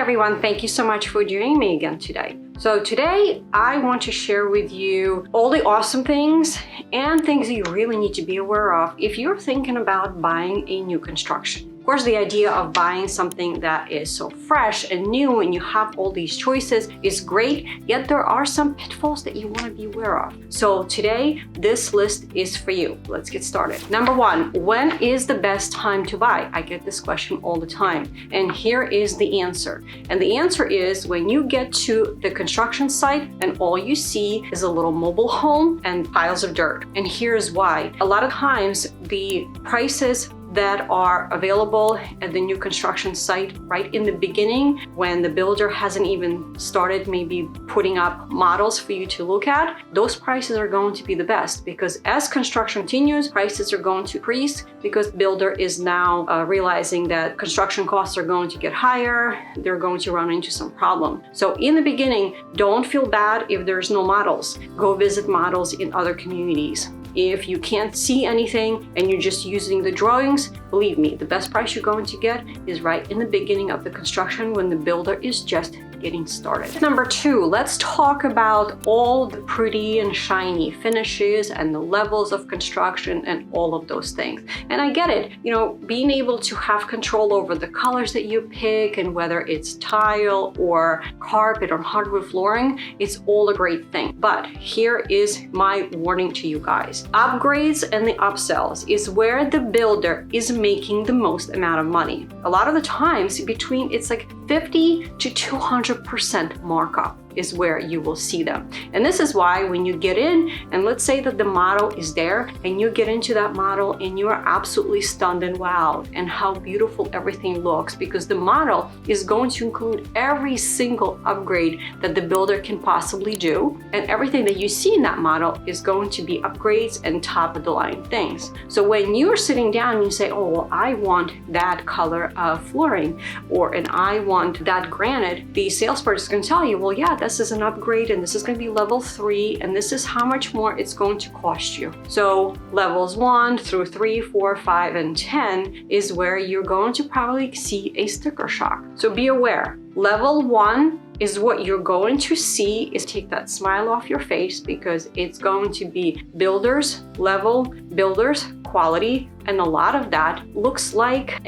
everyone, thank you so much for joining me again today. So today I want to share with you all the awesome things and things that you really need to be aware of if you're thinking about buying a new construction. Of course, the idea of buying something that is so fresh and new and you have all these choices is great, yet there are some pitfalls that you want to be aware of. So today, this list is for you. Let's get started. Number one, when is the best time to buy? I get this question all the time. And here is the answer. And the answer is when you get to the construction site and all you see is a little mobile home and piles of dirt. And here's why. A lot of times the prices that are available at the new construction site right in the beginning when the builder hasn't even started maybe putting up models for you to look at, those prices are going to be the best because as construction continues, prices are going to increase because the builder is now realizing that construction costs are going to get higher, they're going to run into some problem. So in the beginning, don't feel bad if there's no models. Go visit models in other communities. If you can't see anything and you're just using the drawings, believe me, the best price you're going to get is right in the beginning of the construction when the builder is just getting started. Number two, let's talk about all the pretty and shiny finishes and the levels of construction and all of those things. And I get it, being able to have control over the colors that you pick and whether it's tile or carpet or hardwood flooring, it's all a great thing. But here is my warning to you guys. Upgrades and the upsells is where the builder is making the most amount of money. A lot of the times it's like 50 to 200% markup is where you will see them. And this is why when you get in and let's say that the model is there and you get into that model and you are absolutely stunned and wowed and how beautiful everything looks because the model is going to include every single upgrade that the builder can possibly do, and everything that you see in that model is going to be upgrades and top of the line things. So when you're sitting down and you say, oh, well, I want that color of flooring and I want that granite, the salesperson is going to tell you, well, yeah, this is an upgrade and this is going to be level 3 and this is how much more it's going to cost you. So levels 1 through 3, 4, 5, and 10 is where you're going to probably see a sticker shock. So be aware. Level 1 is what you're going to see is take that smile off your face because it's going to be builders level, builders quality, and a lot of that looks like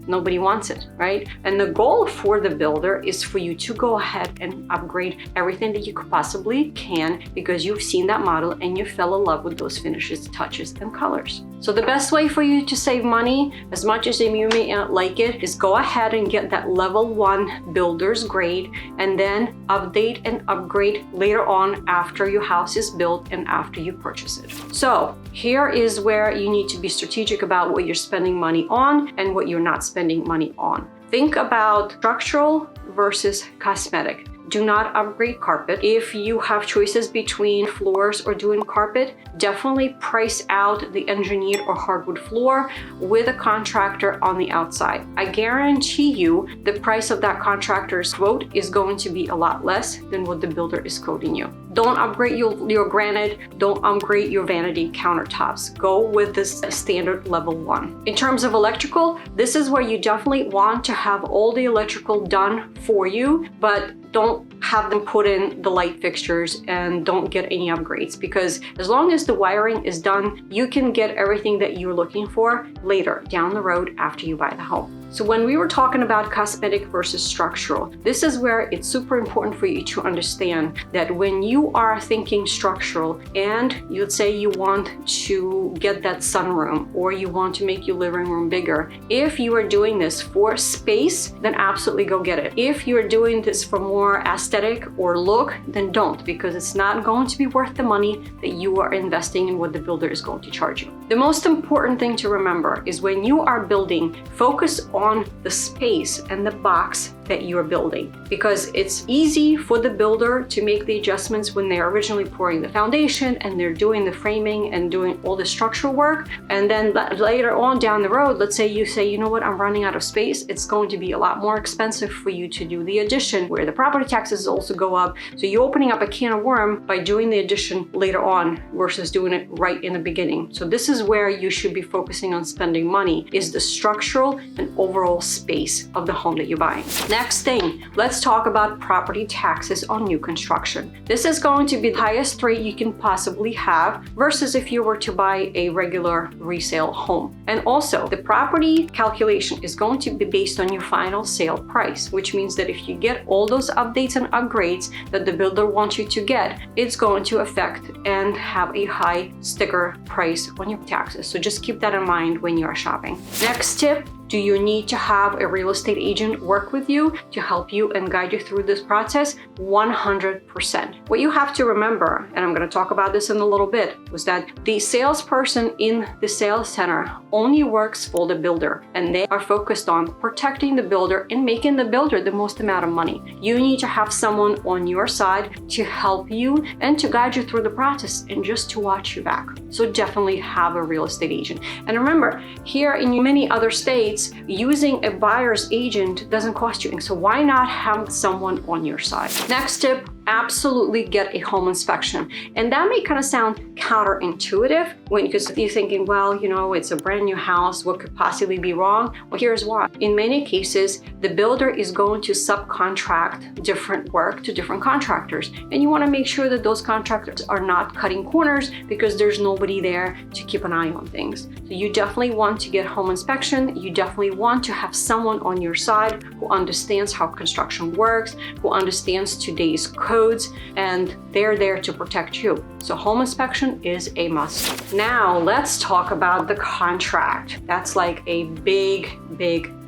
nobody wants it, right? And the goal for the builder is for you to go ahead and upgrade everything that you possibly can because you've seen that model and you fell in love with those finishes, touches, and colors. So the best way for you to save money, as much as you may not like it, is go ahead and get that level 1 builder's grade and then update and upgrade later on after your house is built and after you purchase it. So here is where you need to be strategic about what you're spending money on and what you're not spending money on. Think about structural versus cosmetic. Do not upgrade carpet. If you have choices between floors or doing carpet, definitely price out the engineered or hardwood floor with a contractor on the outside. I guarantee you the price of that contractor's quote is going to be a lot less than what the builder is quoting you. Don't upgrade your granite, don't upgrade your vanity countertops. Go with this standard level 1. In terms of electrical, this is where you definitely want to have all the electrical done for you, but don't have them put in the light fixtures and don't get any upgrades because as long as the wiring is done, you can get everything that you're looking for later down the road after you buy the home. So when we were talking about cosmetic versus structural, this is where it's super important for you to understand that when you are thinking structural and you'd say you want to get that sunroom or you want to make your living room bigger, if you are doing this for space, then absolutely go get it. If you're doing this for more aesthetic or look, then don't, because it's not going to be worth the money that you are investing in what the builder is going to charge you. The most important thing to remember is when you are building, focus on the space and the box that you're building, because it's easy for the builder to make the adjustments when they're originally pouring the foundation and they're doing the framing and doing all the structural work. And then later on down the road, let's say you say, you know what, I'm running out of space. It's going to be a lot more expensive for you to do the addition where the property taxes also go up. So you're opening up a can of worm by doing the addition later on versus doing it right in the beginning. So this is where you should be focusing on spending money, is the structural and overall space of the home that you're buying. Next thing, let's talk about property taxes on new construction. This is going to be the highest rate you can possibly have versus if you were to buy a regular resale home. And also, the property calculation is going to be based on your final sale price, which means that if you get all those updates and upgrades that the builder wants you to get, it's going to affect and have a high sticker price on your taxes. So just keep that in mind when you're shopping. Next tip, do you need to have a real estate agent work with you to help you and guide you through this process? 100%. What you have to remember, and I'm going to talk about this in a little bit, was that the salesperson in the sales center only works for the builder, and they are focused on protecting the builder and making the builder the most amount of money. You need to have someone on your side to help you and to guide you through the process and just to watch your back. So definitely have a real estate agent. And remember, here in many other states, using a buyer's agent doesn't cost you. And so why not have someone on your side? Next tip, absolutely get a home inspection. And that may kind of sound counterintuitive because you're thinking, well, it's a brand new house. What could possibly be wrong? Well, here's why. In many cases, the builder is going to subcontract different work to different contractors. And you want to make sure that those contractors are not cutting corners because there's nobody there to keep an eye on things. So you definitely want to get home inspection. You definitely want to have someone on your side who understands how construction works, who understands today's codes, and they're there to protect you. So home inspection is a must. Now let's talk about the contract. That's like a big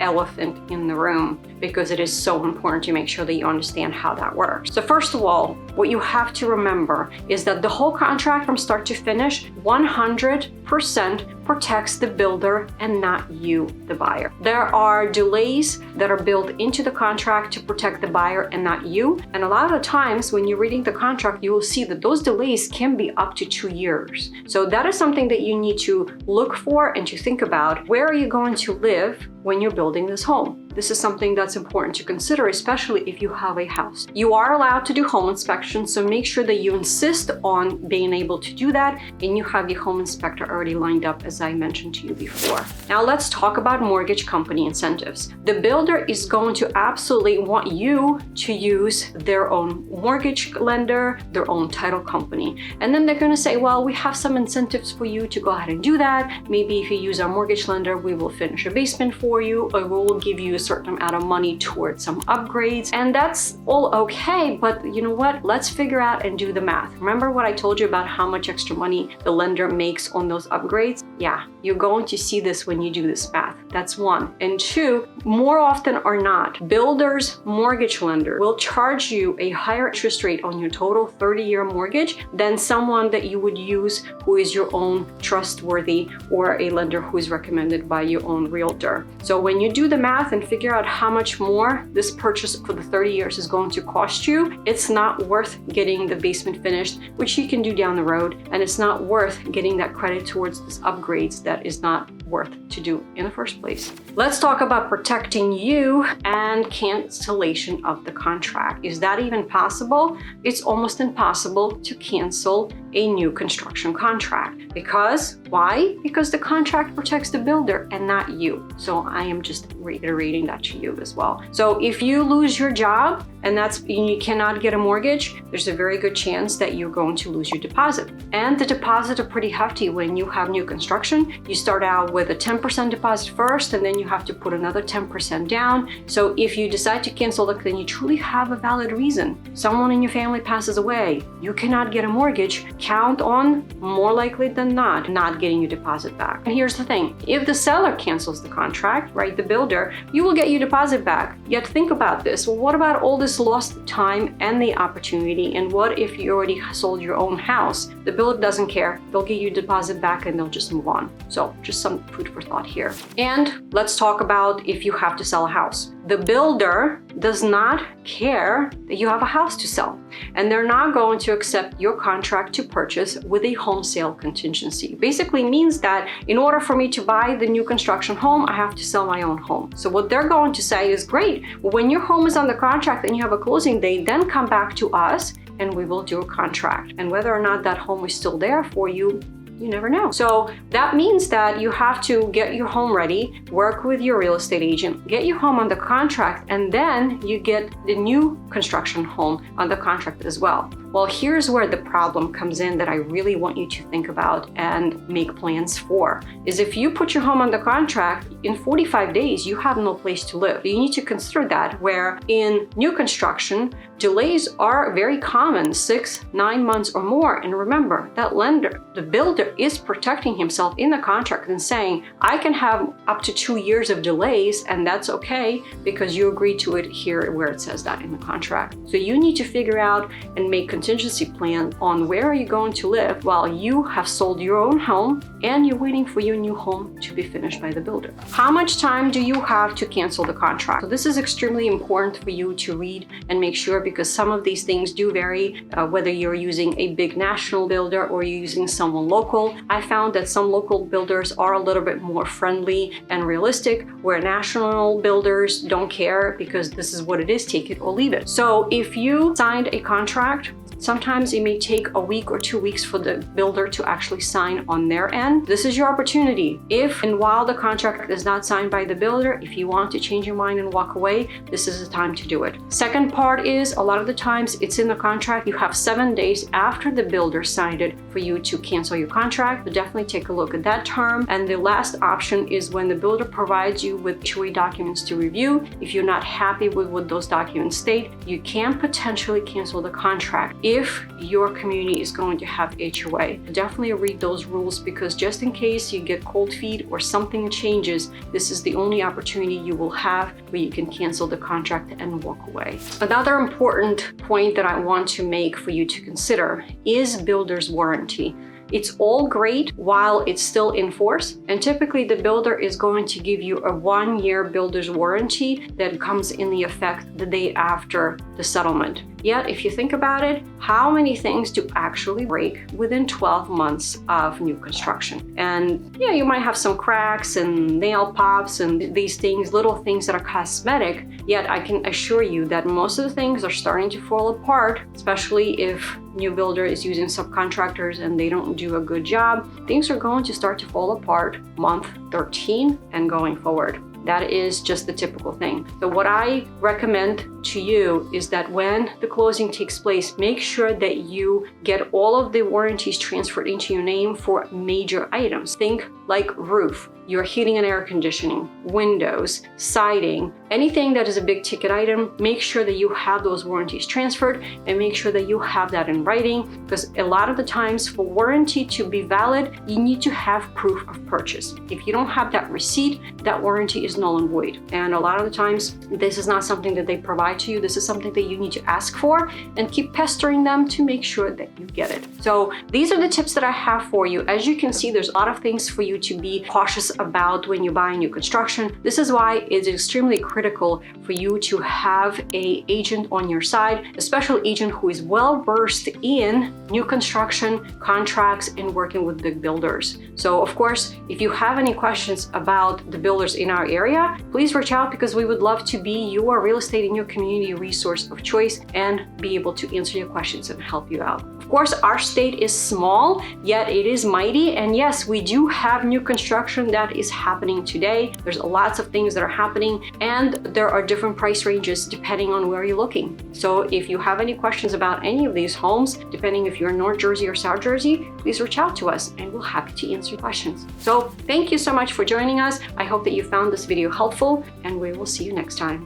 elephant in the room because it is so important to make sure that you understand how that works. So first of all, what you have to remember is that the whole contract from start to finish, 100% protects the builder and not you, the buyer. There are delays that are built into the contract to protect the buyer and not you. And a lot of times when you're reading the contract, you will see that those delays can be up to 2 years. So that is something that you need to look for and to think about. Where are you going to live when you're building this home? This is something that's important to consider, especially if you have a house. You are allowed to do home inspections, so make sure that you insist on being able to do that and you have your home inspector already lined up, as I mentioned to you before. Now let's talk about mortgage company incentives. The builder is going to absolutely want you to use their own mortgage lender, their own title company. And then they're going to say, well, we have some incentives for you to go ahead and do that. Maybe if you use our mortgage lender, we will finish a basement for you, or we will give you a certain amount of money towards some upgrades. And that's all okay, but you know what? Let's figure out and do the math. Remember what I told you about how much extra money the lender makes on those upgrades? Yeah, you're going to see this when you do this math. That's one. And two, more often or not, builders' mortgage lender will charge you a higher interest rate on your total 30-year mortgage than someone that you would use who is your own trustworthy or a lender who is recommended by your own realtor. So when you do the math and figure out how much more this purchase for the 30 years is going to cost you, it's not worth getting the basement finished, which you can do down the road, and it's not worth getting that credit towards these upgrades that is not worth to do in the first place. Let's talk about protecting you and cancellation of the contract. Is that even possible? It's almost impossible to cancel a new construction contract. Because why? Because the contract protects the builder and not you. So I am just reiterating that to you as well. So if you lose your job and you cannot get a mortgage, there's a very good chance that you're going to lose your deposit. And the deposits are pretty hefty when you have new construction. You start out with a 10% deposit first, and then you have to put another 10% down. So if you decide to cancel it, then you truly have a valid reason. Someone in your family passes away, you cannot get a mortgage, count on, more likely than not getting your deposit back. And here's the thing, if the seller cancels the contract, right, the builder, you will get your deposit back. Yet think about this, well, what about all this lost time and the opportunity? And what if you already sold your own house? The builder doesn't care. They'll get your deposit back and they'll just move on. So just some food for thought here. And let's talk about if you have to sell a house. The builder does not care that you have a house to sell, and they're not going to accept your contract to purchase with a home sale contingency. Basically means that in order for me to buy the new construction home, I have to sell my own home. So what they're going to say is, great, when your home is under contract and you have a closing date, then come back to us and we will do a contract. And whether or not that home is still there for you, You never know. So that means that you have to get your home ready, work with your real estate agent, get your home under contract, and then you get the new construction home under contract as well. Well, here's where the problem comes in that I really want you to think about and make plans for, is if you put your home under contract, in 45 days, you have no place to live. You need to consider that, where in new construction, delays are very common, 6, 9 months or more. And remember, that lender, the builder, is protecting himself in the contract and saying, I can have up to 2 years of delays, and that's okay because you agreed to it here where it says that in the contract. So you need to figure out and make contingency plan on where are you going to live while you have sold your own home and you're waiting for your new home to be finished by the builder. How much time do you have to cancel the contract? So this is extremely important for you to read and make sure, because some of these things do vary, whether you're using a big national builder or you're using someone local. I found that some local builders are a little bit more friendly and realistic, where national builders don't care because this is what it is, take it or leave it. So if you signed a contract, sometimes it may take a week or 2 weeks for the builder to actually sign on their end. This is your opportunity. If and while the contract is not signed by the builder, if you want to change your mind and walk away, this is the time to do it. Second part is, a lot of the times it's in the contract, you have 7 days after the builder signed it for you to cancel your contract. So definitely take a look at that term. And the last option is when the builder provides you with HOA documents to review. If you're not happy with what those documents state, you can potentially cancel the contract if your community is going to have HOA. Definitely read those rules, because just in case you get cold feet or something changes, this is the only opportunity you will have where you can cancel the contract and walk away. Another important point that I want to make for you to consider is builder's warranty. It's all great while it's still in force, and typically the builder is going to give you a 1-year builder's warranty that comes in the effect the day after the settlement. Yet, if you think about it, how many things do actually break within 12 months of new construction? And yeah, you might have some cracks and nail pops and these things, little things that are cosmetic, yet I can assure you that most of the things are starting to fall apart, especially if new builder is using subcontractors and they don't do a good job. Things are going to start to fall apart month 13 and going forward. That is just the typical thing. So what I recommend to you is that when the closing takes place, make sure that you get all of the warranties transferred into your name for major items. Think like roof, your heating and air conditioning, windows, siding, anything that is a big ticket item. Make sure that you have those warranties transferred and make sure that you have that in writing, because a lot of the times for warranty to be valid, you need to have proof of purchase. If you don't have that receipt, that warranty is null and void. And a lot of the times, this is not something that they provide to you. This is something that you need to ask for and keep pestering them to make sure that you get it. So these are the tips that I have for you. As you can see, there's a lot of things for you to be cautious about when you buy new construction. This is why it's extremely critical for you to have an agent on your side, a special agent who is well versed in new construction, contracts, and working with big builders. So of course, if you have any questions about the builders in our area, please reach out, because we would love to be your real estate in your community resource of choice and be able to answer your questions and help you out. Of course, our state is small, yet it is mighty. And yes, we do have new construction that is happening today. There's lots of things that are happening, and there are different price ranges depending on where you're looking. So if you have any questions about any of these homes, depending if you're in North Jersey or South Jersey, please reach out to us and we're happy to answer questions. So thank you so much for joining us. I hope that you found this video helpful, and we will see you next time.